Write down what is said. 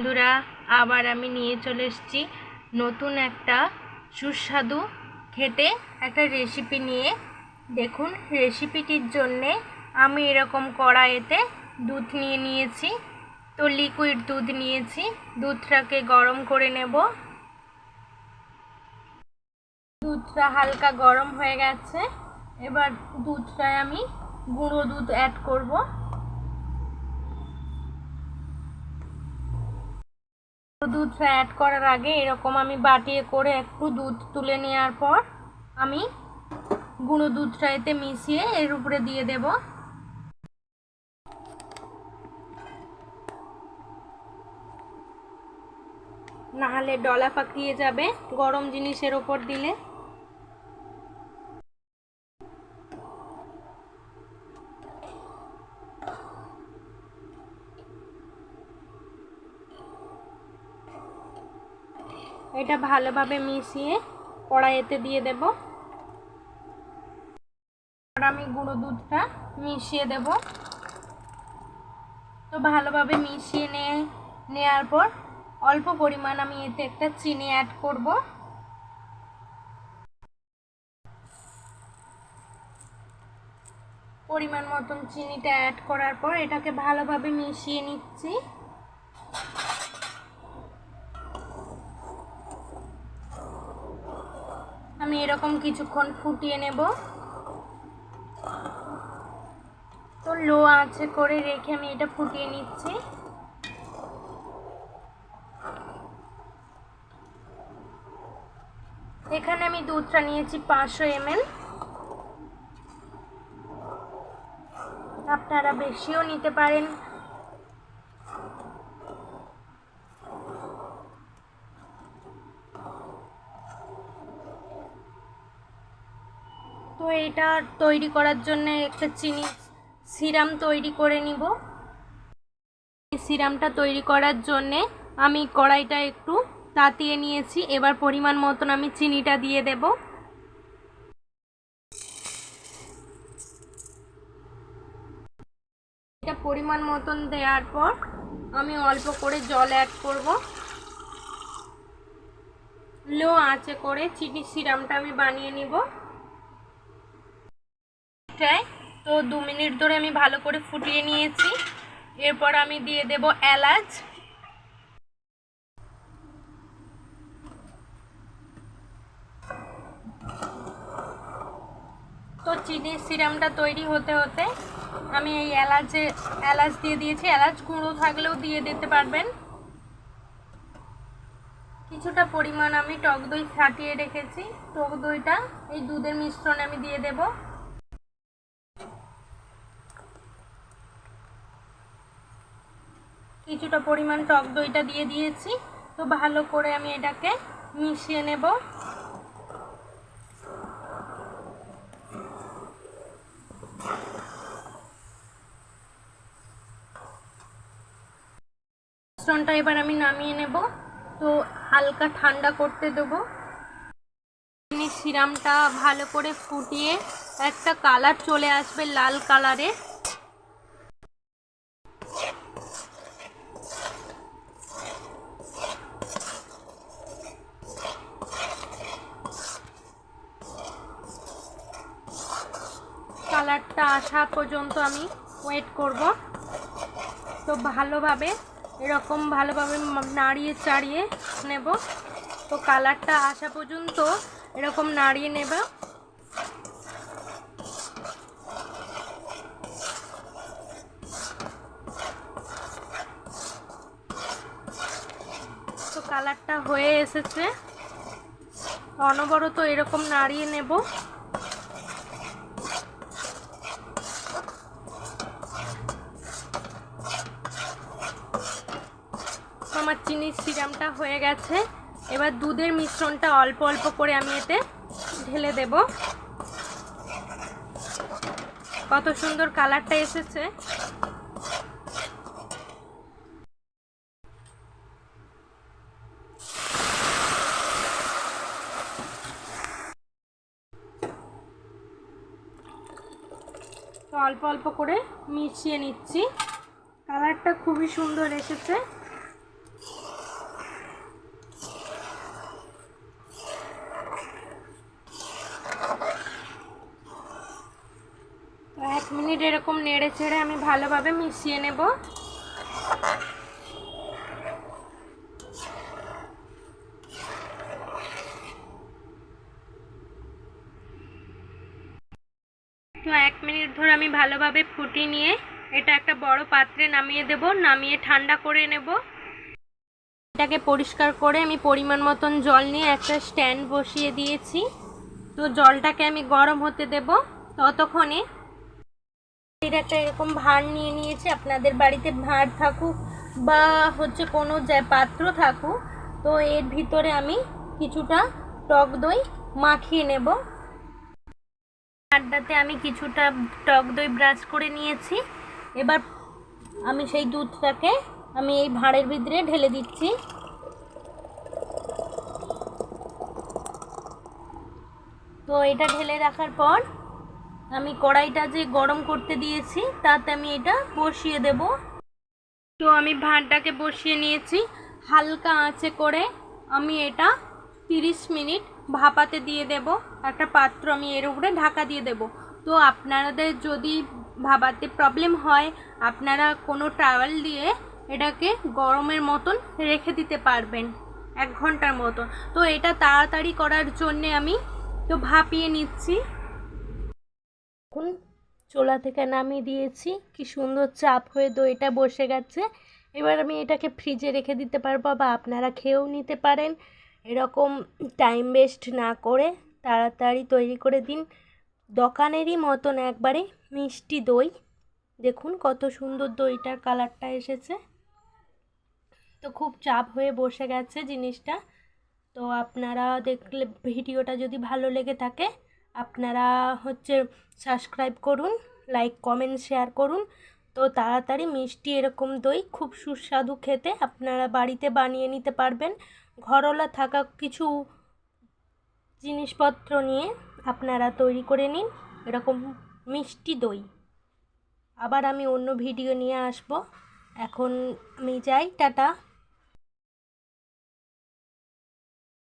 বন্ধুরা, আবার আমি নিয়ে চলে এসেছি নতুন একটা সুস্বাদু খেতে একটা রেসিপি নিয়ে। দেখুন, রেসিপিটির জন্যে আমি এরকম কড়াইতে দুধ নিয়ে নিয়েছি। তো লিকুইড দুধ নিয়েছি, দুধটাকে গরম করে নেব। দুধটা হালকা গরম হয়ে গেছে, এবার দুধটায় আমি গুঁড়ো দুধ অ্যাড করব। দুধটা অ্যাড করার আগে এরকম আমি বাটিয়ে করে একটু দুধ তুলে নেওয়ার পর আমি গুঁড়ো দুধটা এতে মিশিয়ে এর উপরে দিয়ে দেব। নাহলে ডলা পাকিয়ে যাবে গরম জিনিসের ওপর দিলে। এটা ভালোভাবে মিশিয়ে কড়াইতে দিয়ে দেব। আর আমি গুঁড়ো দুধটা মিশিয়ে দেব। তো ভালোভাবে মিশিয়ে নেওয়ার পর অল্প পরিমাণ আমি এতে একটা চিনি অ্যাড করব। পরিমাণ মতন চিনিটা অ্যাড করার পর এটাকে ভালোভাবে মিশিয়ে নিচ্ছি। আমি এরকম কিছুক্ষণ ফুটিয়ে নেব। তো লো আঁচে করে রেখে আমি এটা ফুটিয়ে নিচ্ছি। এখানে আমি দুধটা নিয়েছি 500 ml। আপনারা বেশিও নিতে পারেন। তো এটা তৈরি করার জন্য একটা চিনি সিরাম তৈরি করে নিব। সিরামটা তৈরি করার জন্য আমি কড়াইটা একটু তাতিয়ে নিয়েছি। এবার পরিমাণ মতন আমি চিনিটা দিয়ে দেব। এটা পরিমাণ মতন দেওয়ার পর আমি অল্প করে জল অ্যাড করব। লো আঁচে করে চিনি সিরামটা আমি বানিয়ে নিব। তো 2 মিনিট ধরে আমি ভালো করে ফুটিয়ে নিয়েছি। এরপর আমি দিয়ে দেব এলাচ। তো চিনির সিরামটা তৈরি হতে হতে আমি এই এলাচ দিয়ে দিয়েছি। এলাচ গুঁড়ো থাকলেও দিয়ে দিতে পারবেন। কিছুটা পরিমাণ আমি টক দই ফাটিয়ে রেখেছি, টক দইটা এই দুধের মিশ্রণে আমি দিয়ে দেব। কিছুটা পরিমাণ টক দইটা দিয়ে দিয়েছি। তো ভালো করে আমি এটাকে মিশিয়ে নেব। মিশ্রণটা এবার আমি নামিয়ে নেব। তো হালকা ঠান্ডা করতে দেবো। সিরামটা ভালো করে ফুটিয়ে একটা কালার চলে আসবে লাল কালারের। কালারটা আসা পর্যন্ত আমি ওয়েট করব। তো ভালোভাবে নাড়িয়ে চাড়িয়ে নেব। তো কালারটা আসা পর্যন্ত এরকম নাড়িয়ে নেব। তো কালারটা হয়ে এসেছে। অনবরত এরকম নাড়িয়ে নেব। আমার চিনির সিরামটা হয়ে গেছে। এবার দুধের মিশ্রণটা অল্প অল্প করে আমি এতে ঢেলে দেব। কত সুন্দর কালারটা এসেছে। তো অল্প অল্প করে মিশিয়ে নিচ্ছি। কালারটা খুবই সুন্দর এসেছে। মিনিট এরকম নেড়ে চেড়ে আমি ভালোভাবে মিশিয়ে নেব। তো 1 মিনিট ধরে আমি ভালোভাবে ফুটিয়ে নিয়ে এটা একটা বড় পাত্রে নামিয়ে দেব, নামিয়ে ঠান্ডা করে নেব। এটাকে পরিষ্কার করে আমি পরিমাণ মতন জল নিয়ে একটা স্ট্যান্ড বসিয়ে দিয়েছি। তো জলটাকে আমি গরম হতে দেব। ততক্ষণে এর একটা এরকম ভাঁড় নিয়ে নিয়েছি। আপনাদের বাড়িতে ভাঁড় থাকুক বা হচ্ছে কোনো পাত্র থাকুক, তো এর ভিতরে আমি কিছুটা টক দই মাখিয়ে নেব। ভাঁড়টাতে আমি কিছুটা টক দই ব্রাশ করে নিয়েছি। এবার আমি সেই দুধটাকে আমি এই ভাঁড়ের ভিতরে ঢেলে দিচ্ছি। তো এটা ঢেলে রাখার পর আমি কড়াইটা যে গরম করতে দিয়েছি তাতে আমি এটা বসিয়ে দেব। তো আমি ভাঁড়টাকে বসিয়ে নিয়েছি। হালকা আঁচে করে আমি এটা 30 মিনিট ভাপাতে দিয়ে দেব। একটা পাত্র আমি এর উপরে ঢাকা দিয়ে দেব। তো আপনাদের যদি ভাপাতে প্রবলেম হয়, আপনারা কোনো টাওয়েল দিয়ে এটাকে গরমের মতন রেখে দিতে পারবেন 1 ঘন্টার মতন। তো এটা তাড়াতাড়ি করার জন্যে আমি তো ভাপিয়ে নিচ্ছি। এখন চুলা থেকে নামিয়ে দিয়েছি, কি সুন্দর চাপ হয়ে দইটা বসে গেছে। এবার আমি এটাকে ফ্রিজে রেখে দিতে পারবো বা আপনারা খেয়েও নিতে পারেন। এরকম টাইম ওয়েস্ট না করে তাড়াতাড়ি তৈরি করে দিন। দোকানেরই মতন একবারে মিষ্টি দই। দেখুন কত সুন্দর দইটার কালারটা এসেছে। তো খুব চাপ হয়ে বসে গেছে জিনিসটা। তো আপনারা দেখলে ভিডিওটা যদি ভালো লেগে থাকে আপনারা হচ্ছে সাবস্ক্রাইব করুন, লাইক কমেন্ট শেয়ার করুন। তো তাড়াতাড়ি মিষ্টি এরকম দই খুব সুস্বাদু খেতে আপনারা বাড়িতে বানিয়ে নিতে পারবেন। ঘরোয়া থাকা কিছু জিনিসপত্র নিয়ে আপনারা তৈরি করে নিন এরকম মিষ্টি দই। আবার আমি অন্য ভিডিও নিয়ে আসব। এখন আমি যাই, টাটা।